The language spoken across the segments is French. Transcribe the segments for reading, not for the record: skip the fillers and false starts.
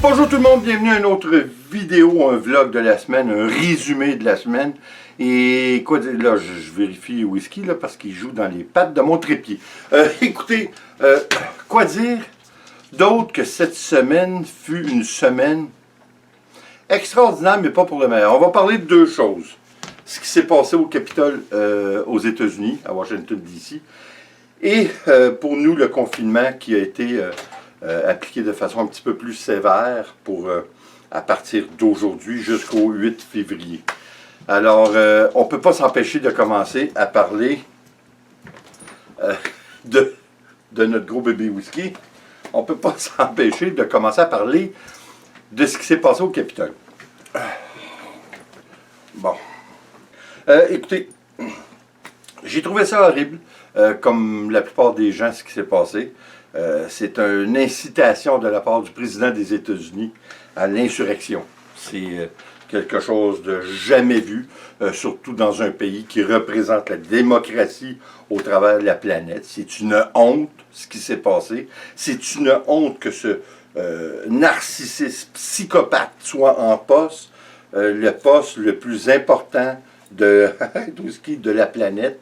Bonjour tout le monde, bienvenue à une autre vidéo, un vlog de la semaine, un résumé de la semaine. Et quoi dire, là, je vérifie Whisky là, parce qu'il joue dans les pattes de mon trépied. Écoutez, quoi dire d'autre que cette semaine fut une semaine extraordinaire, mais pas pour le meilleur. On va parler de deux choses. Ce qui s'est passé au Capitole aux États-Unis, à Washington DC, et pour nous, le confinement qui a été appliqué de façon un petit peu plus sévère pour à partir d'aujourd'hui jusqu'au 8 février. Alors, on ne peut pas s'empêcher de commencer à parler de notre gros bébé whisky. On ne peut pas s'empêcher de commencer à parler de ce qui s'est passé au Capitole. Bon. Écoutez, j'ai trouvé ça horrible, comme la plupart des gens, ce qui s'est passé. C'est une incitation de la part du président des États-Unis à l'insurrection. C'est quelque chose de jamais vu, surtout dans un pays qui représente la démocratie au travers de la planète. C'est une honte, ce qui s'est passé. C'est une honte que ce narcissiste psychopathe soit en poste, le poste le plus important de la planète.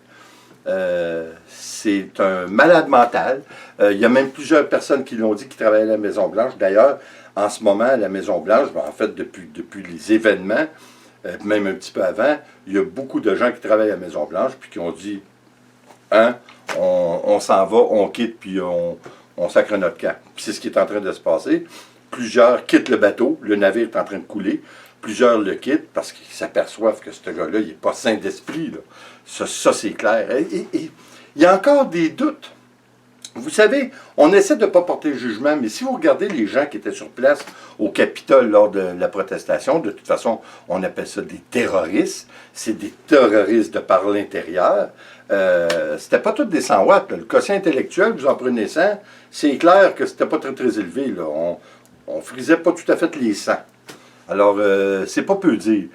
C'est un malade mental. Il y a même plusieurs personnes qui l'ont dit qui travaillent à la Maison-Blanche. D'ailleurs, en ce moment, à la Maison-Blanche, en fait, depuis les événements, même un petit peu avant, il y a beaucoup de gens qui travaillent à la Maison-Blanche puis qui ont dit hein, on s'en va, on quitte, puis on sacre notre camp. Puis c'est ce qui est en train de se passer. Plusieurs quittent le bateau, le navire est en train de couler. Plusieurs le quittent parce qu'ils s'aperçoivent que ce gars-là, il n'est pas sain d'esprit. Ça c'est clair. Et il y a encore des doutes. Vous savez, on essaie de ne pas porter jugement, mais si vous regardez les gens qui étaient sur place au Capitole lors de la protestation, de toute façon, on appelle ça des terroristes. C'est des terroristes de par l'intérieur. C'était pas tous des 100 watts. Là. Le quotient intellectuel, vous en prenez 100, c'est clair que c'était pas très, très élevé. Là. On frisait pas tout à fait les 100. Alors, c'est pas peu dire.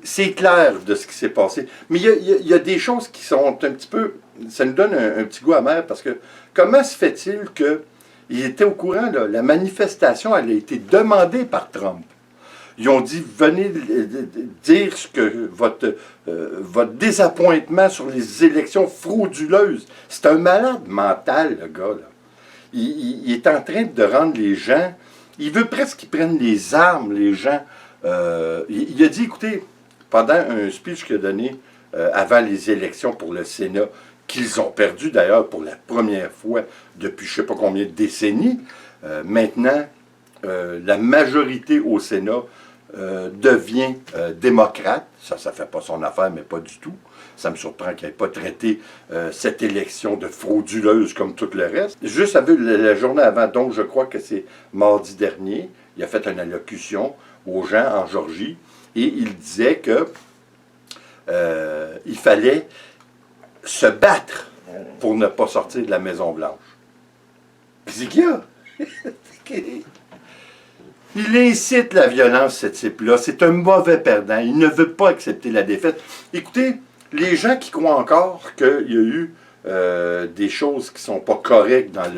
C'est clair de ce qui s'est passé. Mais il y a des choses qui sont un petit peu... Ça nous donne un petit goût amer parce que comment se fait-il qu'il était au courant, là, la manifestation, elle a été demandée par Trump. Ils ont dit, venez dire ce que votre désappointement sur les élections frauduleuses. C'est un malade mental, le gars. Là. Il est en train de rendre les gens... Il veut presque qu'ils prennent les armes, les gens. Il a dit, écoutez, pendant un speech qu'il a donné avant les élections pour le Sénat, qu'ils ont perdu d'ailleurs pour la première fois depuis je ne sais pas combien de décennies, maintenant, la majorité au Sénat devient démocrate. Ça ne fait pas son affaire, mais pas du tout. Ça me surprend qu'il n'ait pas traité cette élection de frauduleuse comme tout le reste. Juste la journée avant, donc je crois que c'est mardi dernier, il a fait une allocution aux gens en Georgie et il disait que il fallait se battre pour ne pas sortir de la Maison-Blanche. C'est qu'il y a. Il incite la violence, ce type-là. C'est un mauvais perdant. Il ne veut pas accepter la défaite. Écoutez, les gens qui croient encore qu'il y a eu des choses qui ne sont pas correctes dans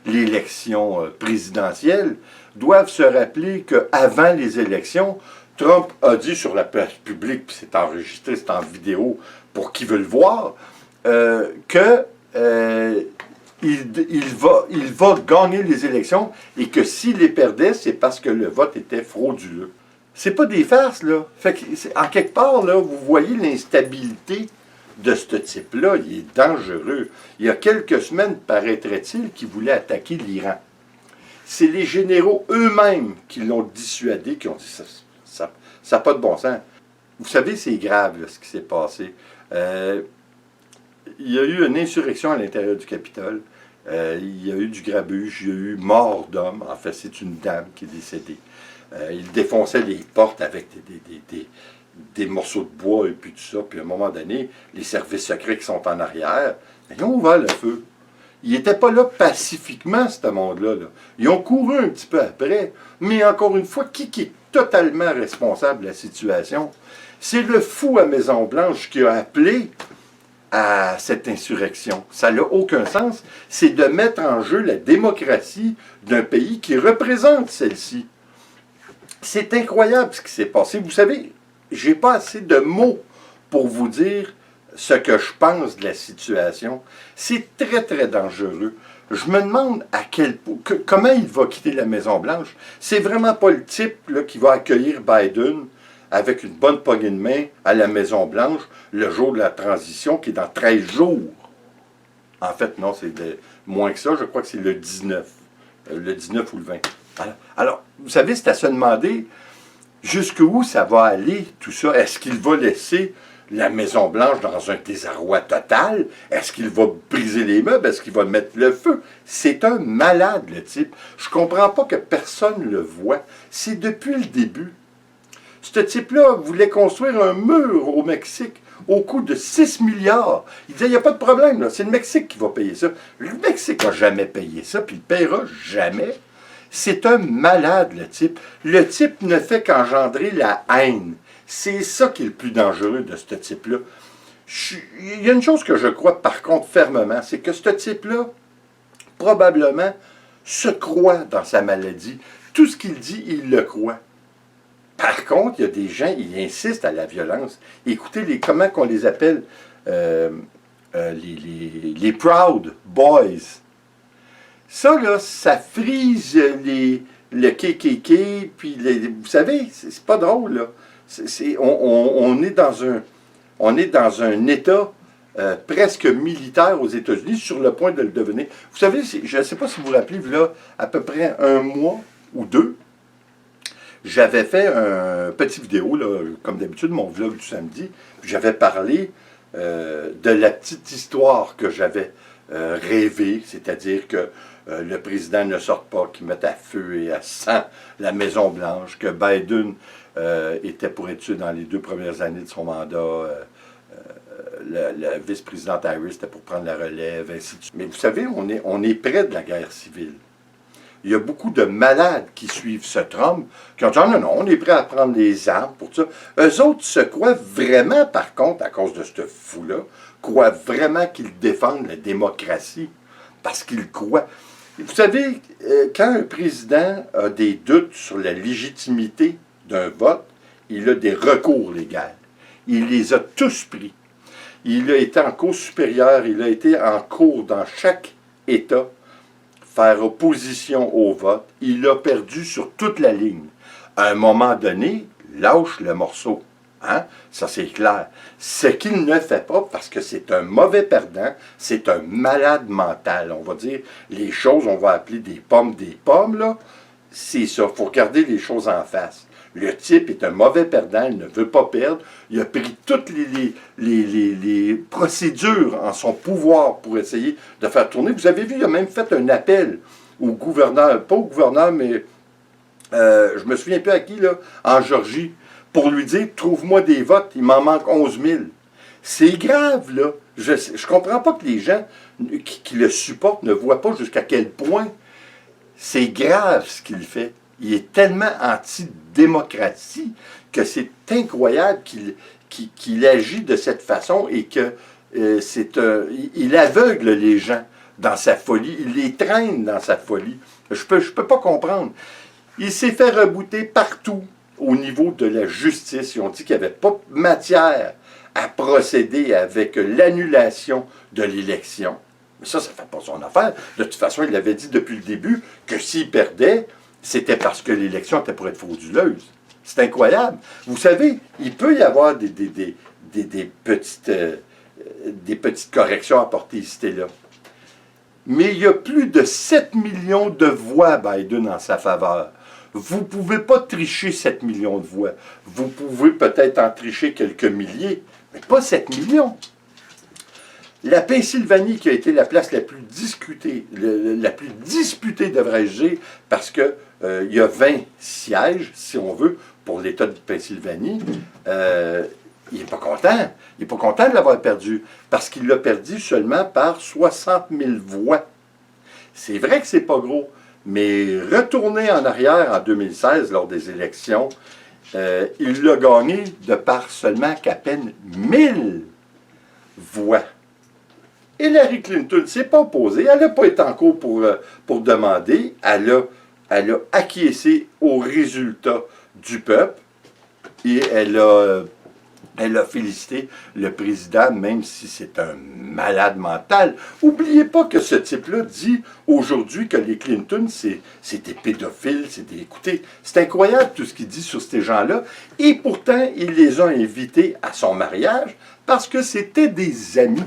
l'élection présidentielle doivent se rappeler qu'avant les élections, Trump a dit sur la place publique, puis c'est enregistré, c'est en vidéo pour qui veut le voir, que il va gagner les élections et que s'il les perdait, c'est parce que le vote était frauduleux. C'est pas des farces, là. Fait que, en quelque part, là, vous voyez l'instabilité de ce type-là. Il est dangereux. Il y a quelques semaines, paraîtrait-il, qu'il voulait attaquer l'Iran. C'est les généraux eux-mêmes qui l'ont dissuadé, qui ont dit ça n'a pas de bon sens. Vous savez, c'est grave, là, ce qui s'est passé. Il y a eu une insurrection à l'intérieur du Capitole. Il y a eu du grabuge, il y a eu mort d'homme. En fait, c'est une dame qui est décédée. Il défonçait les portes avec des morceaux de bois et puis tout ça. Puis à un moment donné, les services secrets qui sont en arrière, ils ont ouvert le feu. Ils n'étaient pas là pacifiquement, ce monde-là. Là. Ils ont couru un petit peu après. Mais encore une fois, qui est totalement responsable de la situation? C'est le fou à Maison-Blanche qui a appelé à cette insurrection. Ça n'a aucun sens. C'est de mettre en jeu la démocratie d'un pays qui représente celle-ci. C'est incroyable ce qui s'est passé. Vous savez, j'ai pas assez de mots pour vous dire ce que je pense de la situation. C'est très, très dangereux. Je me demande comment il va quitter la Maison-Blanche. C'est vraiment pas le type là, qui va accueillir Biden avec une bonne poignée de main à la Maison-Blanche le jour de la transition, qui est dans 13 jours. En fait, non, c'est moins que ça. Je crois que c'est le 19. Le 19 ou le 20. Alors, vous savez, c'est à se demander jusqu'où ça va aller, tout ça. Est-ce qu'il va laisser la Maison-Blanche dans un désarroi total? Est-ce qu'il va briser les meubles? Est-ce qu'il va mettre le feu? C'est un malade, le type. Je comprends pas que personne le voit. C'est depuis le début. Ce type-là voulait construire un mur au Mexique au coût de 6 milliards. Il disait, il n'y a pas de problème, là. C'est le Mexique qui va payer ça. Le Mexique n'a jamais payé ça, puis il ne paiera jamais. C'est un malade, le type. Le type ne fait qu'engendrer la haine. C'est ça qui est le plus dangereux de ce type-là. Il y a une chose que je crois, par contre, fermement, c'est que ce type-là, probablement, se croit dans sa maladie. Tout ce qu'il dit, il le croit. Par contre, il y a des gens, ils insistent à la violence. Écoutez, comment qu'on les appelle, les Proud Boys. Ça, là, ça frise le KKK, puis vous savez, c'est pas drôle, là. On est dans un État presque militaire aux États-Unis, sur le point de le devenir. Vous savez, je ne sais pas si vous vous rappelez, là, à peu près un mois ou deux, j'avais fait un petit vidéo, là, comme d'habitude, mon vlog du samedi, puis j'avais parlé de la petite histoire que j'avais rêvée, c'est-à-dire que le président ne sorte pas, qu'il mette à feu et à sang la Maison-Blanche, que Biden était pour être tué dans les 2 premières années de son mandat, la vice-présidente Harris était pour prendre la relève, ainsi de suite. Mais vous savez, on est près de la guerre civile. Il y a beaucoup de malades qui suivent ce Trump, qui ont dit « Non, non, on est prêt à prendre les armes pour ça ». Eux autres se croient vraiment, par contre, à cause de ce fou-là, croient vraiment qu'ils défendent la démocratie, parce qu'ils croient. Vous savez, quand un président a des doutes sur la légitimité d'un vote, il a des recours légaux. Il les a tous pris. Il a été en cour supérieure, il a été en cour dans chaque État, faire opposition au vote. Il a perdu sur toute la ligne. À un moment donné, lâche le morceau. Hein? Ça, c'est clair. Ce qu'il ne fait pas, parce que c'est un mauvais perdant, c'est un malade mental. On va dire les choses, on va appeler des pommes, là. C'est ça. Il faut regarder les choses en face. Le type est un mauvais perdant, il ne veut pas perdre. Il a pris toutes les procédures en son pouvoir pour essayer de faire tourner. Vous avez vu, il a même fait un appel au gouverneur, pas au gouverneur, mais je me souviens plus à qui, là, en Georgie, pour lui dire, trouve-moi des votes, il m'en manque 11 000. C'est grave, là. Je comprends pas que les gens qui le supportent ne voient pas jusqu'à quel point c'est grave ce qu'il fait. Il est tellement anti-démocratie que c'est incroyable qu'il agit de cette façon et que il aveugle les gens dans sa folie, il les traîne dans sa folie. Je peux pas comprendre. Il s'est fait rebooter partout au niveau de la justice. Ils ont dit qu'il n'y avait pas matière à procéder avec l'annulation de l'élection. Mais ça ne fait pas son affaire. De toute façon, il l'avait dit depuis le début que s'il perdait, c'était parce que l'élection était pour être frauduleuse. C'est incroyable. Vous savez, il peut y avoir des petites corrections apportées ici et là. Mais il y a plus de 7 millions de voix Biden en sa faveur. Vous ne pouvez pas tricher 7 millions de voix. Vous pouvez peut-être en tricher quelques milliers, mais pas 7 millions. La Pennsylvanie, qui a été la place la plus discutée, la plus disputée, devrais-je dire, parce que il y a 20 sièges, si on veut, pour l'État de Pennsylvanie, il n'est pas content. Il n'est pas content de l'avoir perdu, parce qu'il l'a perdu seulement par 60 000 voix. C'est vrai que c'est pas gros, mais retourner en arrière en 2016, lors des élections, il l'a gagné de par seulement qu'à peine 1000 voix. Hillary Clinton ne s'est pas opposée, elle n'a pas été en cours pour demander, elle a acquiescé au résultat du peuple et elle a félicité le président, même si c'est un malade mental. N'oubliez pas que ce type-là dit aujourd'hui que les Clinton, c'est des pédophiles, écoutez, c'est incroyable tout ce qu'il dit sur ces gens-là. Et pourtant, il les a invités à son mariage parce que c'était des amis.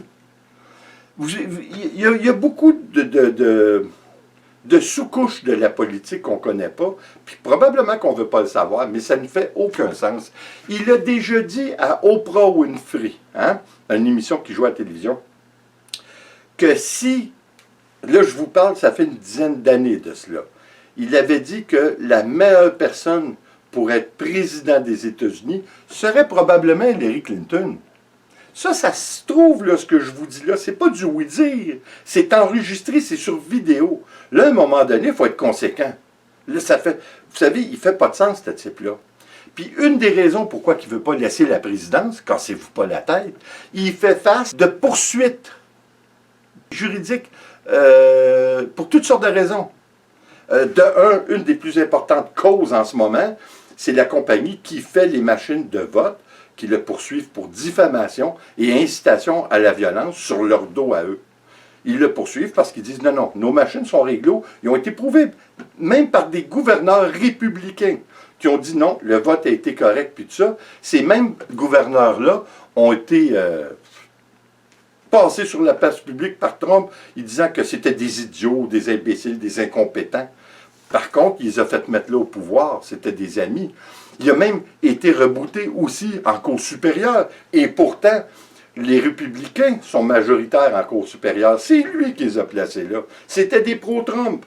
Il y a beaucoup de sous-couches de la politique qu'on ne connaît pas, puis probablement qu'on ne veut pas le savoir, mais ça ne fait aucun sens. Il a déjà dit à Oprah Winfrey, hein, une émission qui joue à la télévision, que si, là je vous parle, ça fait une dizaine d'années de cela, il avait dit que la meilleure personne pour être président des États-Unis serait probablement Hillary Clinton. Ça se trouve, là, ce que je vous dis là, c'est pas du oui-dire. C'est enregistré, c'est sur vidéo. Là, à un moment donné, il faut être conséquent. Là, ça fait, vous savez, il fait pas de sens, ce type-là. Puis une des raisons pourquoi il ne veut pas laisser la présidence, cassez-vous pas la tête, il fait face de poursuites juridiques pour toutes sortes de raisons. Une des plus importantes causes en ce moment, c'est la compagnie qui fait les machines de vote, qui le poursuivent pour diffamation et incitation à la violence sur leur dos à eux. Ils le poursuivent parce qu'ils disent non, nos machines sont réglo. Ils ont été prouvés même par des gouverneurs républicains qui ont dit non, le vote a été correct, puis tout ça. Ces mêmes gouverneurs-là ont été passés sur la place publique par Trump, ils disant que c'était des idiots, des imbéciles, des incompétents. Par contre, ils ont fait mettre là au pouvoir, c'était des amis. Il a même été rebooté aussi en Cour supérieure. Et pourtant, les républicains sont majoritaires en Cour supérieure. C'est lui qui les a placés là. C'était des pro-Trump.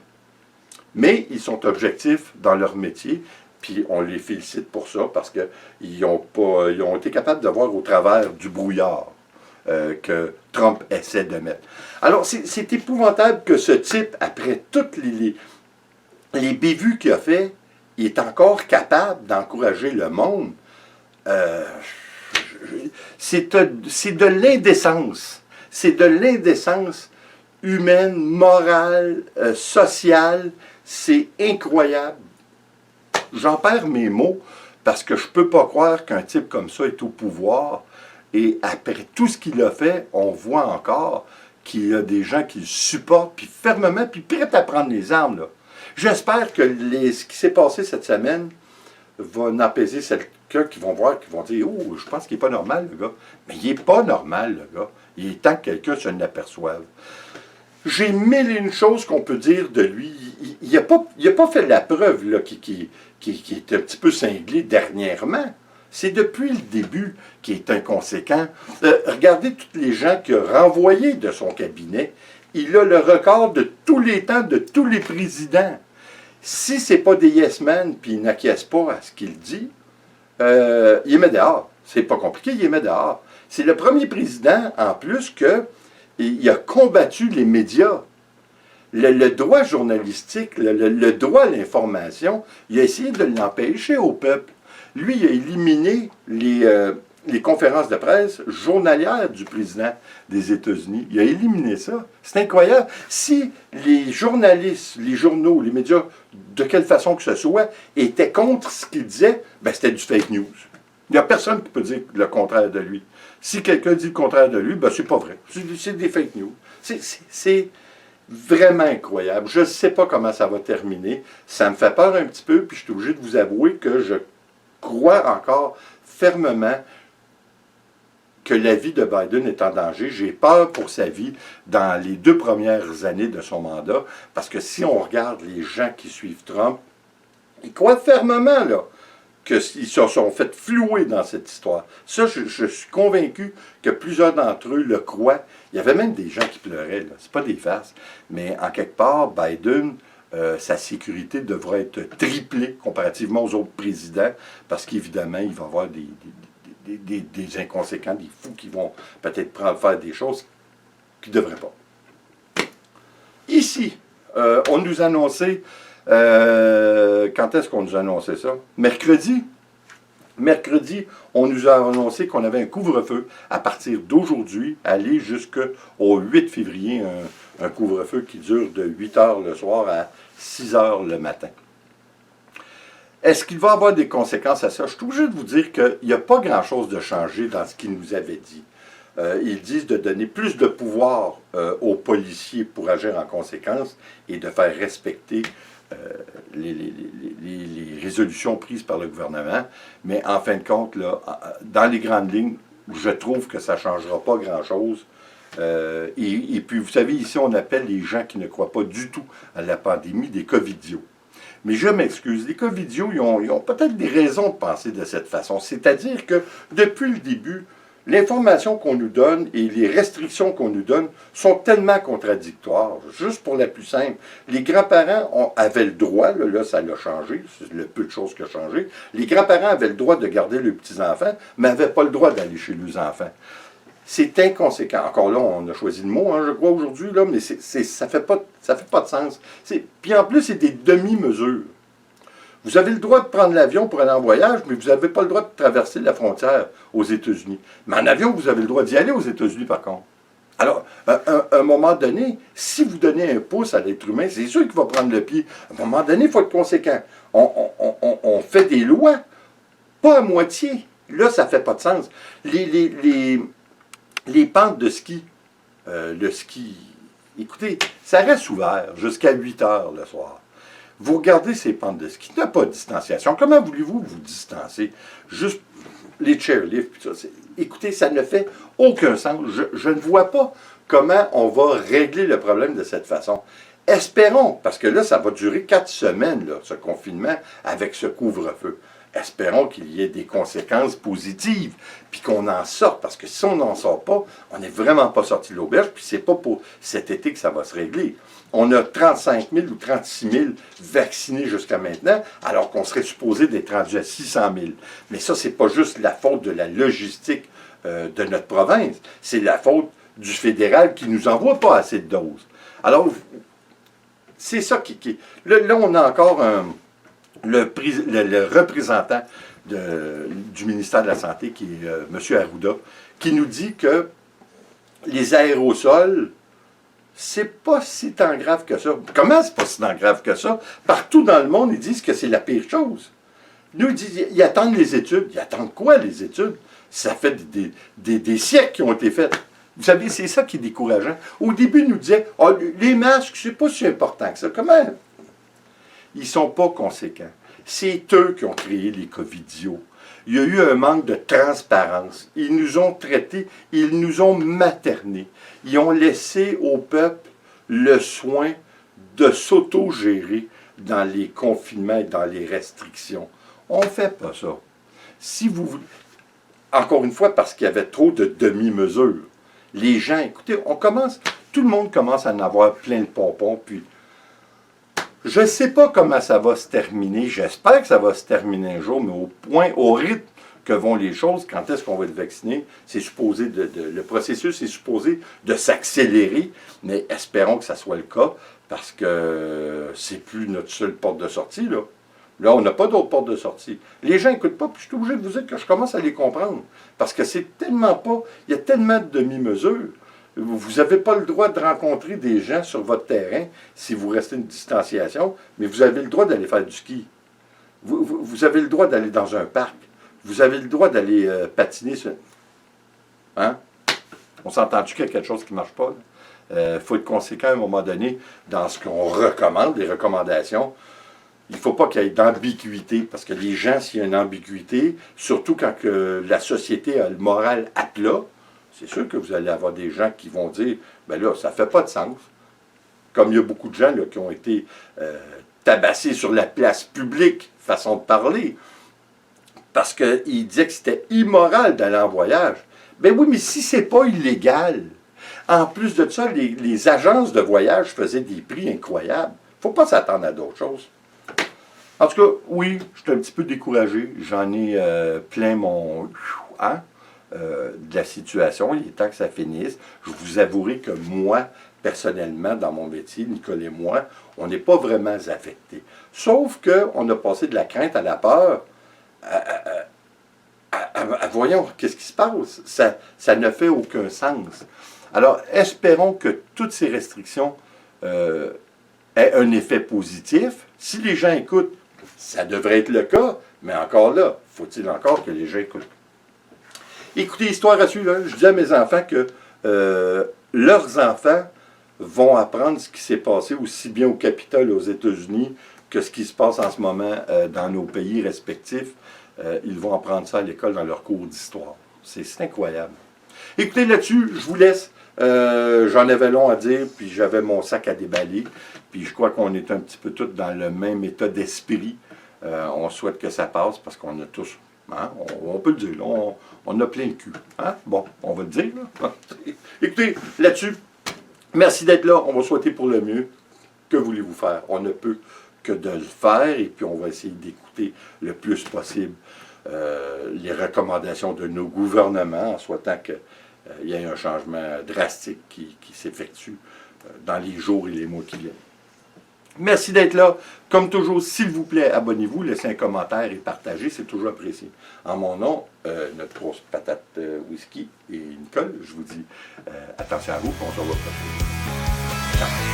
Mais ils sont objectifs dans leur métier. Puis on les félicite pour ça parce qu'ils ont été capables de voir au travers du brouillard que Trump essaie de mettre. Alors, c'est épouvantable que ce type, après toutes les bévues qu'il a fait, il est encore capable d'encourager le monde. C'est de l'indécence. C'est de l'indécence humaine, morale, sociale. C'est incroyable. J'en perds mes mots parce que je ne peux pas croire qu'un type comme ça est au pouvoir. Et après tout ce qu'il a fait, on voit encore qu'il y a des gens qui le supportent, puis fermement, puis prêts à prendre les armes, là. J'espère que ce qui s'est passé cette semaine va en apaiser quelqu'un qui vont voir, qui vont dire « Oh, je pense qu'il n'est pas normal, le gars. » Mais il n'est pas normal, le gars. Il est temps que quelqu'un se l'aperçoive. J'ai mille et une choses qu'on peut dire de lui. Il n'a pas fait la preuve là, qui est un petit peu cinglé dernièrement. C'est depuis le début qu'il est inconséquent. Regardez tous les gens qu'il a renvoyés de son cabinet. Il a le record de tous les temps, de tous les présidents. Si ce n'est pas des yes-men, puis il n'acquiesce pas à ce qu'il dit, il les met dehors. C'est pas compliqué, il les met dehors. C'est le premier président, en plus, qu'il a combattu les médias. Le droit journalistique, le droit à l'information, il a essayé de l'empêcher au peuple. Lui, il a éliminé les conférences de presse journalières du président des États-Unis. Il a éliminé ça. C'est incroyable. Si les journalistes, les journaux, les médias, de quelle façon que ce soit, étaient contre ce qu'il disait, ben c'était du fake news. Il n'y a personne qui peut dire le contraire de lui. Si quelqu'un dit le contraire de lui, ben c'est pas vrai. C'est des fake news. C'est vraiment incroyable. Je ne sais pas comment ça va terminer. Ça me fait peur un petit peu, puis je suis obligé de vous avouer que je crois encore fermement que la vie de Biden est en danger. J'ai peur pour sa vie dans les 2 premières années de son mandat, parce que si on regarde les gens qui suivent Trump, ils croient fermement là, qu'ils se sont fait flouer dans cette histoire. Ça, je suis convaincu que plusieurs d'entre eux le croient. Il y avait même des gens qui pleuraient, là. C'est pas des farces. Mais en quelque part, Biden, sa sécurité devra être triplée comparativement aux autres présidents, parce qu'évidemment, il va y avoir des inconséquents, des fous qui vont peut-être faire des choses qu'ils ne devraient pas. Ici, on nous annonçait, quand est-ce qu'on nous a annoncé ça? Mercredi. Mercredi, on nous a annoncé qu'on avait un couvre-feu à partir d'aujourd'hui, aller jusqu'au 8 février, un couvre-feu qui dure de 8 heures le soir à 6 heures le matin. Est-ce qu'il va y avoir des conséquences à ça? Je suis obligé de vous dire qu'il n'y a pas grand-chose de changé dans ce qu'il nous avait dit. Ils disent de donner plus de pouvoir aux policiers pour agir en conséquence et de faire respecter les résolutions prises par le gouvernement. Mais en fin de compte, là, dans les grandes lignes, je trouve que ça ne changera pas grand-chose. Et puis, vous savez, ici, on appelle les gens qui ne croient pas du tout à la pandémie des covidios. Mais je m'excuse, les covidios, ils ont peut-être des raisons de penser de cette façon. C'est-à-dire que, depuis le début, l'information qu'on nous donne et les restrictions qu'on nous donne sont tellement contradictoires. Juste pour la plus simple, les grands-parents avaient le droit, là ça l'a changé, c'est le peu de choses qui a changé, les grands-parents avaient le droit de garder leurs petits-enfants, mais n'avaient pas le droit d'aller chez leurs enfants. C'est inconséquent. Encore là, on a choisi le mot, hein, je crois, aujourd'hui, là, mais ça fait pas de sens. Puis en plus, c'est des demi-mesures. Vous avez le droit de prendre l'avion pour aller en voyage, mais vous n'avez pas le droit de traverser la frontière aux États-Unis. Mais en avion, vous avez le droit d'y aller aux États-Unis, par contre. Alors, à un moment donné, si vous donnez un pouce à l'être humain, c'est sûr qu'il va prendre le pied. À un moment donné, il faut être conséquent. On fait des lois, pas à moitié. Là, ça ne fait pas de sens. Les pentes de ski, le ski, écoutez, ça reste ouvert jusqu'à 8 heures le soir. Vous regardez ces pentes de ski, il n'y a pas de distanciation. Comment voulez-vous vous distancer? Juste les chairlifts, puis ça. Écoutez, ça ne fait aucun sens. Je ne vois pas comment on va régler le problème de cette façon. Espérons, parce que là, ça va durer 4 semaines, là, ce confinement, avec ce couvre-feu. Espérons qu'il y ait des conséquences positives, puis qu'on en sorte, parce que si on n'en sort pas, on n'est vraiment pas sorti de l'auberge, puis c'est pas pour cet été que ça va se régler. On a 35 000 ou 36 000 vaccinés jusqu'à maintenant, alors qu'on serait supposé d'être rendu à 600 000. Mais ça, c'est pas juste la faute de la logistique de notre province, c'est la faute du fédéral qui nous envoie pas assez de doses. Alors, c'est ça qui... Là, on a encore le représentant du ministère de la Santé, qui est M. Arruda, qui nous dit que les aérosols, c'est pas si tant grave que ça. Comment c'est pas si tant grave que ça? Partout dans le monde, ils disent que c'est la pire chose. Nous, ils attendent les études. Ils attendent quoi, les études? Ça fait des siècles qui ont été faits. Vous savez, c'est ça qui est décourageant. Au début, ils nous disaient, oh, les masques, c'est pas si important que ça. Comment? Ils ne sont pas conséquents. C'est eux qui ont créé les covidios. Il y a eu un manque de transparence. Ils nous ont traités, ils nous ont maternés. Ils ont laissé au peuple le soin de s'auto-gérer dans les confinements et dans les restrictions. On ne fait pas ça. Si vous voulez, encore une fois, parce qu'il y avait trop de demi-mesures. Les gens, écoutez, tout le monde commence à en avoir plein le pompon, puis je ne sais pas comment ça va se terminer. J'espère que ça va se terminer un jour, mais au rythme que vont les choses, quand est-ce qu'on va être vacciné, c'est supposé le processus est supposé de s'accélérer, mais espérons que ça soit le cas, parce que c'est plus notre seule porte de sortie, là. Là, on n'a pas d'autre porte de sortie. Les gens n'écoutent pas, puis je suis obligé de vous dire que je commence à les comprendre. Parce que c'est tellement pas... Il y a tellement de demi-mesures. Vous n'avez pas le droit de rencontrer des gens sur votre terrain si vous restez une distanciation, mais vous avez le droit d'aller faire du ski. Vous avez le droit d'aller dans un parc. Vous avez le droit d'aller patiner sur... Hein? On s'entend-tu qu'il y a quelque chose qui ne marche pas? Il faut être conséquent à un moment donné dans ce qu'on recommande, les recommandations. Il ne faut pas qu'il y ait d'ambiguïté, parce que les gens, s'il y a une ambiguïté, surtout quand la société a le moral à plat, c'est sûr que vous allez avoir des gens qui vont dire, ben là, ça ne fait pas de sens. Comme il y a beaucoup de gens là, qui ont été tabassés sur la place publique, façon de parler, parce qu'ils disaient que c'était immoral d'aller en voyage. Ben oui, mais si c'est pas illégal, en plus de ça, les agences de voyage faisaient des prix incroyables. Il ne faut pas s'attendre à d'autres choses. En tout cas, oui, je suis un petit peu découragé. J'en ai plein mon... de la situation. Il est temps que ça finisse. Je vous avouerai que moi, personnellement, dans mon métier, Nicole et moi, on n'est pas vraiment affectés. Sauf qu'on a passé de la crainte à la peur. Voyons, qu'est-ce qui se passe? Ça ne fait aucun sens. Alors, espérons que toutes ces restrictions aient un effet positif. Si les gens écoutent, Ça devrait être le cas, mais encore là, faut-il encore que les gens écoutent. Écoutez, histoire à suivre, hein. Je dis à mes enfants que leurs enfants vont apprendre ce qui s'est passé aussi bien au Capitole aux États-Unis que ce qui se passe en ce moment dans nos pays respectifs. Ils vont apprendre ça à l'école dans leur cours d'histoire. C'est incroyable. Écoutez, là-dessus, je vous laisse. J'en avais long à dire, puis j'avais mon sac à déballer. Puis je crois qu'on est un petit peu tous dans le même état d'esprit. On souhaite que ça passe parce qu'on a tous, hein, on peut le dire, là, on a plein de cul. Hein? Bon, on va le dire. Là. Écoutez, là-dessus, merci d'être là. On va souhaiter pour le mieux. Que voulez-vous faire? On ne peut que de le faire et puis on va essayer d'écouter le plus possible les recommandations de nos gouvernements en souhaitant qu'il y ait un changement drastique qui s'effectue dans les jours et les mois qui viennent. Merci d'être là. Comme toujours, s'il vous plaît, abonnez-vous, laissez un commentaire et partagez, c'est toujours apprécié. En mon nom, notre grosse patate whisky et Nicole, je vous dis attention à vous, on se revoit prochainement. Ciao.